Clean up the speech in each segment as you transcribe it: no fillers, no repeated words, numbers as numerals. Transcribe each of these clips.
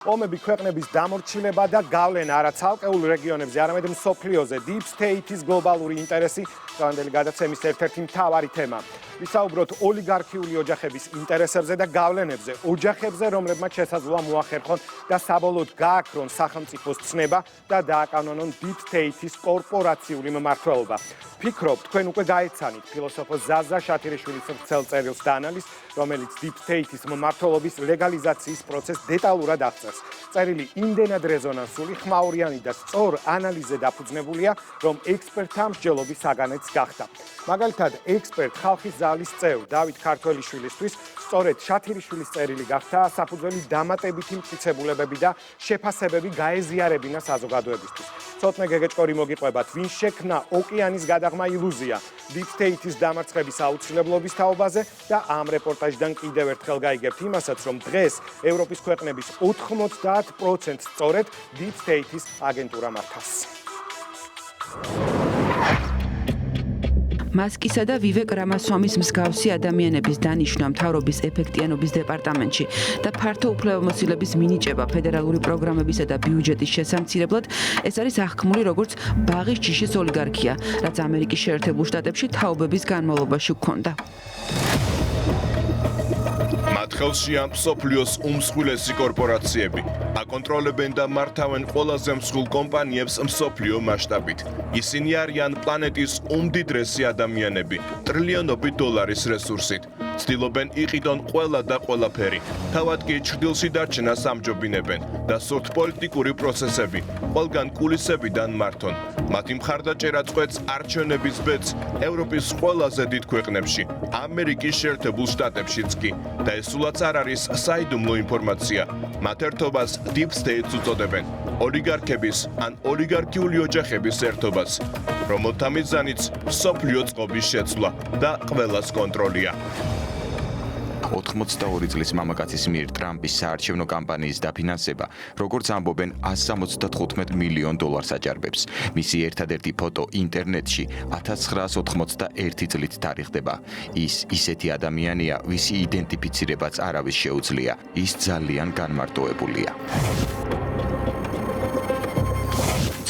ომები ქვეყნების დამორჩილება და გავლენა არა ცალკეულ რეგიონებზე, არამედ მსოფლიოზე. Deep State-ის გლობალური ინტერესი დღევანდელი გადაცემის ერთ-ერთი მთავარი თემაა. ვისაუბროთ ოლიგარქიული ოჯახების ინტერესებზე და გავლენებზე, ოჯახებზე, რომლებმაც შესაძლოა მოახერხონ და საბოლოოდ გააქრონ სახელმწიფოს ცნება და დააკანონონ Deep State-ის კორპორაციული მმართველობა. ფიქრობ, თქვენ უკვე გაეცანით ფილოსოფოს ზაზა შათირიშვილის ვრცელ წერილს და ანალიზს, რომელიც Deep State-ის მმართველობის ლეგალიზაციის პროცესს დეტალურად აღწერს. წერილი იმდენად რეზონანსული, ხმაურიანი და სწორ ანალიზზე დაფუძნებულია, რომ ექსპერტთა მსჯელობის საგანეც გახდა. მაგალითად, ექსპერტ ხალხის ზალის წევრი დავით ქართველიშვილისთვის სწორედ შათირიშვილის წერილი გახდა საფუძველი დამატებითი მტკიცებულებები და შეფასებები გაეზიარებინა საზოგადოებისთვის. ცოტნე გეგეჭკორი მოგიყვებათ, ვინ შექმნა ოკეანის გადაღმა ილუზია Deep State-ის დამარცხების აუცილებლობის თაობაზე და ამ რეპორტაჟიდან კიდევ ერთხელ გაიგებთ იმასაც, რომ დღეს ევროპის ქვეყნების 90% სწორედ Deep State-ის აგენტურა მართავს. მასკისა და ვივეკ რამასვამის მსგავსი ადამიანების დანიშვნა მთავრობის ეფექტიანობის დეპარტამენტში და ფართო უფლებამოსილების მინიჭება ფედერალური პროგრამებისა და ბიუჯეტის შესამცირებლად, ეს არის აღქმული როგორც ბაღის ჯიშის ოლიგარქია, რაც ამერიკის შეერთებულ შტატებში თაობების განმავლობაში ჰქონდა. მათ ხელშია მსოფლიოს უმსხვილესი კორპორაციები. აკონტროლებენ და მართავენ ყველაზე მსხვილ კომპანიებს მსოფლიო მასშტაბით. ისინი არიან პლანეტის უმდიდრესი ადამიანები, ტრილიონობით დოლარის რესურსით. ცდილობენ იყიდონ ყველა და ყველაფერი. თავად კი ჩრდილში დარჩენას ამჯობინებენ და სურთ პოლიტიკური პროცესები ყველგან კულისებიდან მართონ. მათი მხარდაჭერა წყვეტს არჩევნების ბედს ევროპის ყველაზე დიდ ქვეყნებში, ამერიკის შეერთებულ შტატებშიც კი. და ეს სულაც არ არის საიდუმლო ინფორმაცია. მათ ერთობას Deep State-ს უწოდებენ, ოლიგარქების ან ოლიგარქიული ოჯახების ერთობას, რომელთა მიზანიც მსოფლიო წყობის შეცვლა და ყველას კონტროლია. 82 წლის მამაკაცის მიერ ტრამპის საარჩევნო კამპანიის დაფინანსება, როგორც ამბობენ, 175 მილიონ დოლარს აჭარბებს. მისი ერთადერთი ფოტო ინტერნეტში 1981 წლით თარიღდება. ის ისეთი ადამიანია, ვისი იდენტიფიცირებაც არავის შეუძლია. ის ძალიან განმარტოებულია.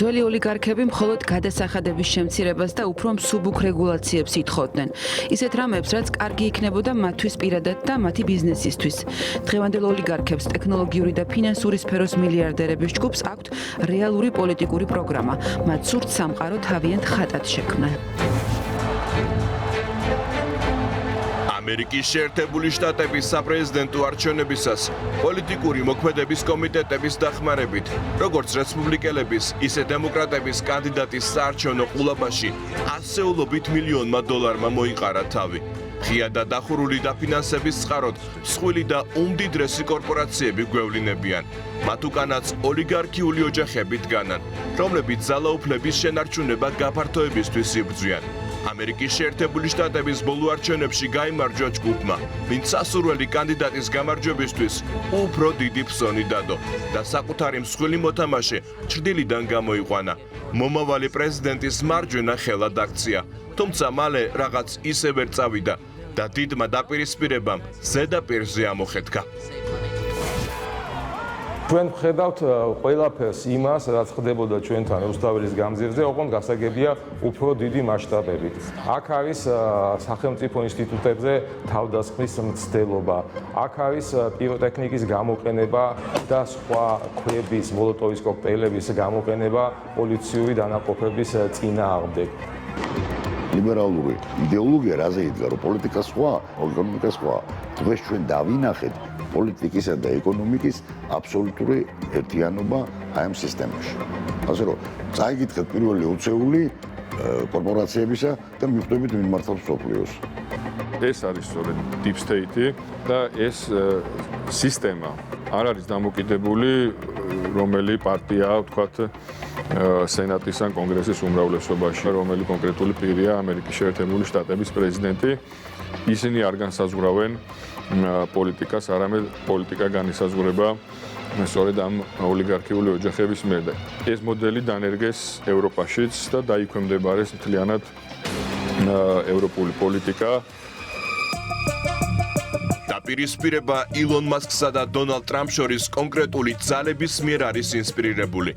ძველი ოლიგარქები მხოლოდ გადასახადების შემცირებას და უფრო მსუბუქ რეგულაციებს ითხოვდნენ. ისეთ რამებს, რაც კარგი იქნებოდა მათთვის პირადად და მათი ბიზნესისთვის. დღევანდელ ოლიგარქებს ტექნოლოგიური და ფინანსური სფეროს მილიარდერების ჯგუფს აქვთ რეალური პოლიტიკური პროგრამა. მათ სურთ სამყარო თავიანთ ხატად შექმნა. ამერიკის შეერთებული შტატების საპრეზიდენტო არჩევნებისას პოლიტიკური მოქმედების კომიტეტების დახმარებით, როგორც რესპუბლიკელების, ისე დემოკრატების კანდიდატის საარჩევნო ყულაბაში ასეულობით მილიონმა დოლარმა მოიყარა თავი. ღია და დახურული დაფინანსების წყაროდ მსხვილი და უმდიდრესი კორპორაციები გვევლინებიან. მათ უკანაც ოლიგარქიული ოჯახები დგანან, რომლებიც ძალაუფლების შენარჩუნება გაფართოებისთვის იბრძვიან. ამერიკის შეერთებული შტატების ბოლო არჩევნებში გაიმარჯვა ჯგუფმა, ვინც სასურველი კანდიდატის გამარჯვებისთვის უფრო დიდი ფსონი დადო და საკუთარი მსხვილი მოთამაშე ჩრდილიდან გამოიყვანა. მომავალი პრეზიდენტის მარჯვენა ხელად აქცია, თუმცა მალე რაღაც ისევ ვერ წავიდა და დიდმა დაპირისპირებამ ზედაპირზე ამოხეთქა. ჩვენ ვხედავთ ყველაფერს იმას, რაც ხდებოდა ჩვენთან რუსთაველის გამზირზე, ოღონდ გასაგებია უფრო დიდი მასშტაბებით. აქ არის სახელმწიფო ინსტიტუტებზე თავდასხმის მცდელობა, აქ არის პიროტექნიკის გამოყენება და სხვა ქვების, მოლოტოვის კოქტეილების გამოყენება პოლიციური დანაყოფების წინააღმდეგ. ლიბერალური იდეოლოგია რაზე იდგა, რომ პოლიტიკა სხვა, ეკონომიკა სხვა. დღეს ჩვენ დავინახეთ პოლიტიკისა და ეკონომიკის აბსოლუტური ერთიანობა აი ამ სისტემაში. ასე რომ, წაიგითხეთ პირველი უცეული კორპორაციებისა და მიხვდებით ვინ მართავს მსოფლიოს. ეს არის სწორედ Deep State და ეს სისტემა არ არის დამოკიდებული რომელი პარტიაა, ვთქვათ, სენატის ან კონგრესის უმრავლესობაში, რომელი კონკრეტული პირია ამერიკის შეერთებული შტატების პრეზიდენტი. ისინი არ განსაზღვრავენ პოლიტიკას, არამედ პოლიტიკა განისაზღვრება სწორედ ამ ოლიგარქიული ოჯახების მიერ. ეს მოდელი დანერგეს ევროპაშიც და დაიქვემდებარეს მთლიანად ევროპული პოლიტიკა. პირისპირება ილონ მასკსა და დონალდ ტრამპს შორის კონკრეტული ძალების მიერ არის ინსპირირებული.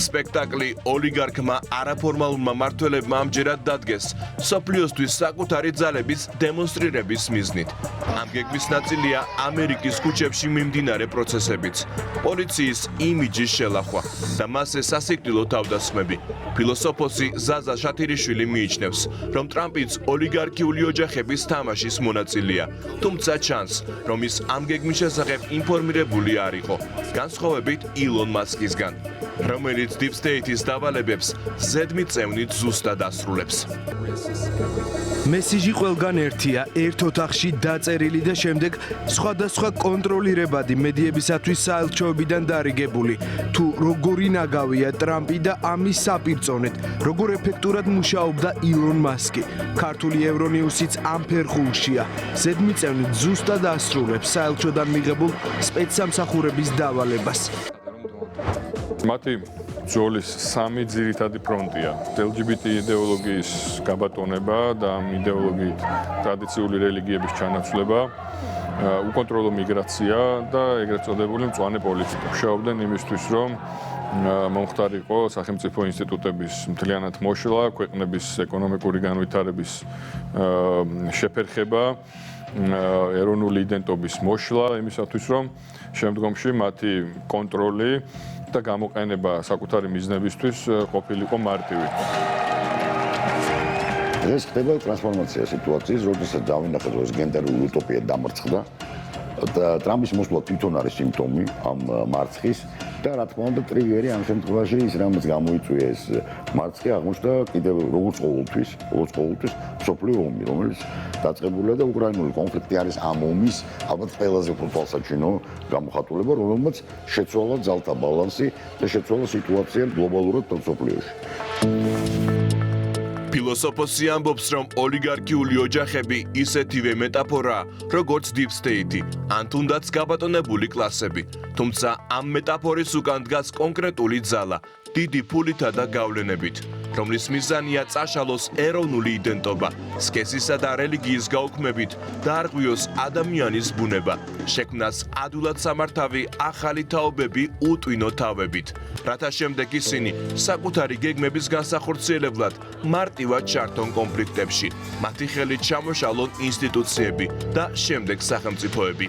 სპექტაკლი ოლიგარქმა არაფორმალურმა მმართველებმა ამჯერად დადგეს მსოფლიოსთვის საკუთარი ძალების დემონსტრირების მიზნით. ამ გეგმის ნაწილია ამერიკის ქუჩებში მიმდინარე პროცესებიც, პოლიციის იმიჯის შელახვა და მასზე სასიკვდილო თავდასხმები. ფილოსოფოსი ზაზა შათირიშვილი მიიჩნევს, რომ ტრამპიც ოლიგარქიული ოჯახების თამაშის მონაწილეა, თუმცა ჩანს, რომ ის ამ გეგმის შესახებ ინფორმირებული არ იყო, განსხვავებით ილონ მასკისგან, რომელიც Deep State-ის დავალებებს ზედმიწევნით ზუსტად ასრულებს. მესიჯი ყველგან ერთია, ერთ ოთახში დაწერილი და შემდეგ სხვადასხვა კონტროლირებადი მედიებისათვის საელჩოებიდან დარიგებული. თუ როგორი ნაგავია ტრამპი და ამის საპირწონეთ, როგორ ეფექტურად მუშაობდა ილონ მასკი. ქართული ევრონიუსიც ამ ფერხულშია. ზედმიწევნით ზუსტად ასრულებს საელჩოდან მიღებულ სპეცსამსახურების დავალებას. მათი ბრძოლის სამი ძირითადი ფრონტია. LGBT იდეოლოგიის გაბატონება და ამ იდეოლოგიით ტრადიციული რელიგიების ჩანაცვლება, უკონტროლო მიგრაცია და ეგრეთ წოდებული მწვანე პოლიტიკა. მუშაობდნენ იმისთვის, რომ მომხდარიყო სახელმწიფო ინსტიტუტების მთლიანად მოშლა, ქვეყნების ეკონომიკური განვითარების შეფერხება, ეროვნული იდენტობის მოშლა იმისათვის, რომ შემდგომში მათი კონტროლი და გამოყენება საკუთარი მიზნებისთვის ყოფილიყო მარტივი. ეს ხდება ტრანსფორმაცია სიტუაციის, როდესაც დავინახეთ, რომ ეს გენდერული უტოპია დამარცხდა და ტრამპის მოსვლა თვითონ არის სიმპტომი ამ მარცხის და რა თქმა უნდა ტრიგერი ამ შემთხვევაში ის რამაც გამოიწვია ეს მარცხი აღმოჩნდა კიდევ როგორც ყოველთვის მსოფლიო ომი, რომელიც დაწყებულია და უკრაინული კონფლიქტი არის ამ ომის ალბათ ყველაზე თვალსაჩინო გამოხატულება, რომელმაც შეცვალა ძალთა ბალანსი და შეცვალა სიტუაცია გლობალურად მსოფლიოში. ფილოსოფოსი ამბობს, რომ ოლიგარქიული ოჯახები ისეთივე მეტაფორაა, როგორც Deep State, ან თუნდაც გაბატონებული კლასები. თუმცა ამ მეტაფორის უკან დგას კონკრეტული ძალა, დიდი ფულითა და გავლენებით, რომლის მიზანია წაშალოს ეროვნული იდენტობა, სქესისა და რელიგიის გაუქმებით დაარღვიოს ადამიანის ბუნება, შექმნას ადვილად სამართავი ახალი თაობები უტვინო თავებით, რათა შემდეგ ისინი საკუთარი გეგმების განსახორციელებლად მარტივად ჩართონ კონფლიქტებში, მათი ხელით ჩამოშალონ ინსტიტუციები და შემდეგ სახელმწიფოები.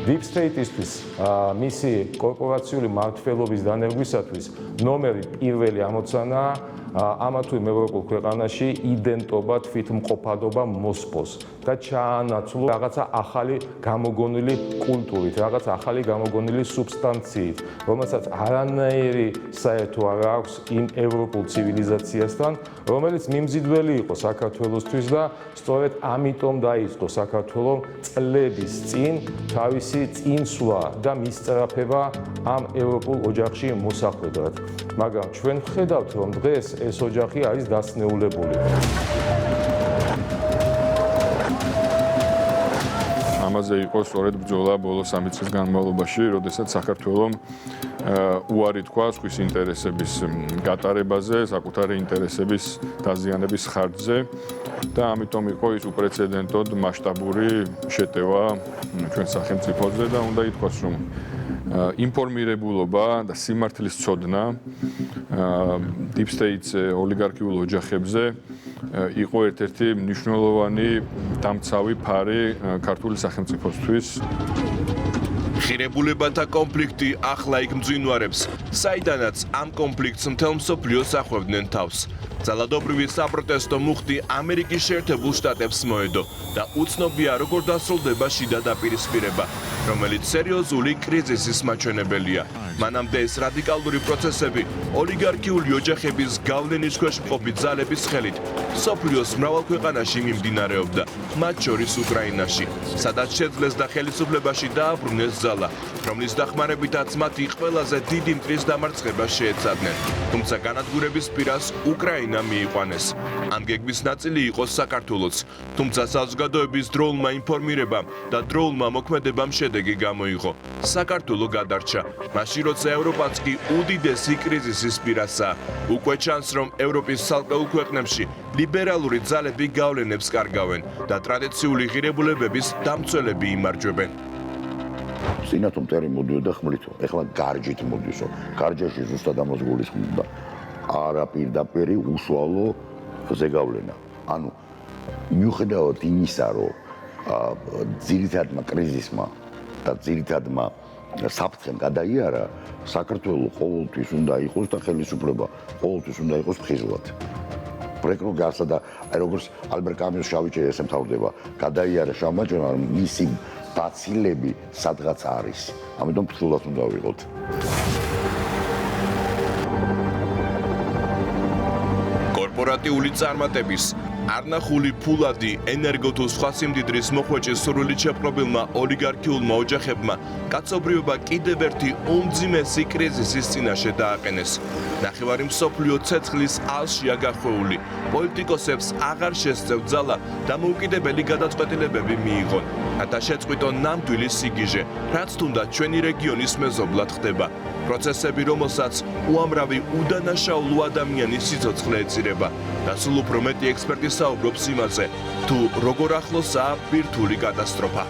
Deep State-ისთვის მისი კორპორაციული მმართველობის დანერგვისათვის ნომერი პირველი ამოცანაა ამა თუ იმ ევროპულ ქვეყანაში იდენტობა, თვითმყოფადობა მოსპოს და ჩაანაცვლო რაღაცა ახალი გამოგონილი კულტურით, რაღაცა ახალი გამოგონილი სუბსტანციით, რომელსაც არანაირი საერთო არ აქვს იმ ევროპულ ცივილიზაციასთან, რომელიც მიმზიდველი იყო საქართველოსთვის და სწორედ ამიტომ დაიწყო საქართველოს წლების წინ თავისი წინსვლა და მისწრაფება ამ ევროპულ ოჯახში მოსახვედრად. მაგრამ ჩვენ ვხედავთ, რომ დღეს ეს ოჯახი არის დასნეულებული. ამაზე იყო სწორედ ბრძოლა ბოლო 3 წლის განმავლობაში, როდესაც საქართველოს უარი თქვა სხვის ინტერესების გატარებაზე, საკუთარი ინტერესების დაზიანების ხარჯზე და ამიტომ იყო ის უპრეცედენტოდ მასშტაბური შეტევა ჩვენ სახელმწიფოზე და უნდა ითქვას, რომ ინფორმირებულობა და სიმართლის ცოდნა Deep State ოლიგარქიულ ოჯახებზე იყო ერთ-ერთი მნიშვნელოვანი დამცავი ფარი ქართული სახელმწიფოსთვის. ხირებულებათა კონფლიქტი ახლა იქ მძვინვარებს, საიდანაც ამ კონფლიქტს მთელ მსოფლიოს ახვევდნენ თავს. ძალადობრივი საპროტესტო მუხტი ამერიკის შეერთებულ შტატებს მოედო და უცნობია როგორ დასრულდება შიდა დაპირისპირება, რომელიც სერიოზული კრიზისის მაჩვენებელია. მანამდე ეს რადიკალური პროცესები ოლიგარქიული ოჯახების გავლენის ქვეშ მყოფი ძალების ხელით მსოფლიოს მრავალ ქვეყანაში მიმდინარეობდა, მათ შორის უკრაინაში, სადაც შეძლეს და ხელისუფლებაში დააბრუნეს ძალა, რომლის დახმარებითაც მათი ყველაზე დიდი მტრის დამარცხება შეეცადნენ. თუმცა განადგურების პირას უკრაინა უკრაინა მიიყვანეს. ამ გეგმის ნაწილი იყო საქართველოც, თუმცა საზოგადოების დროულმა ინფორმირებამ და დროულმა მოქმედებამ შედეგი გამოიღო. საქართველო გადარჩა, მაშინ როცა ევროპაც კი უდიდესი კრიზისის პირასაა. უკვე ჩანს, რომ ევროპის ცალკეულ ქვეყნებში ლიბერალური ძალები გავლენებს კარგავენ და ტრადიციული ღირებულებების დამცველები იმარჯვებენ. სინათო მტერი მოდიოდა ხმლითო, ეხლა გარჯით მოდისო. გარჯაში ზუსტად ამას გულისხმობდა. არა პირდაპირ უშუალო ზეგავლენა. ანუ მიუხედავად იმისა, რომ ძირითადმა კრიზისმა და ძირითადმა საფრთხემ გადაიარა, საქართველოს ყოველთვის უნდა იყოს და ხელისუფლება ყოველთვის უნდა იყოს ფხიზლად. პროექტო გასა და როგორც ალბერტ კამიუს შავი ჭერა ესემთავრდება, გადაიარა შავმაჭრა, მისი ბაცილები სადღაც არის. ამიტომ ფხიზლად უნდა ვიყოთ. კორპორატიული წარმატების არნახული ფულადი ენერგო თუ სხვა სიმდიდრის მოხვეჭის სურვილით შეპყრობილმა ოლიგარქიულმა ოჯახებმა კაცობრიობა კიდევ ერთი უმძიმესი კრიზისის წინაშე დააყენეს. ნახევარი მსოფლიო ცეცხლის ალშია გახვეული. პოლიტიკოსებს აღარ შესწევთ ძალა დამოუკიდებელი გადაწყვეტილებები მიიღონ. რათა შეწყვიტონ ნამდვილი სიგიჟე, რაც თუნდაც ჩვენი რეგიონის მეზობლად ხდება. პროცესები, რომელსაც უამრავი უდანაშაულო ადამიანის სიცოცხლე ეწირება და სულ უფრო მეტი ექსპერტი საუბრობს იმაზე, თუ როგორ ახლოსაა ბირთვული კატასტროფა.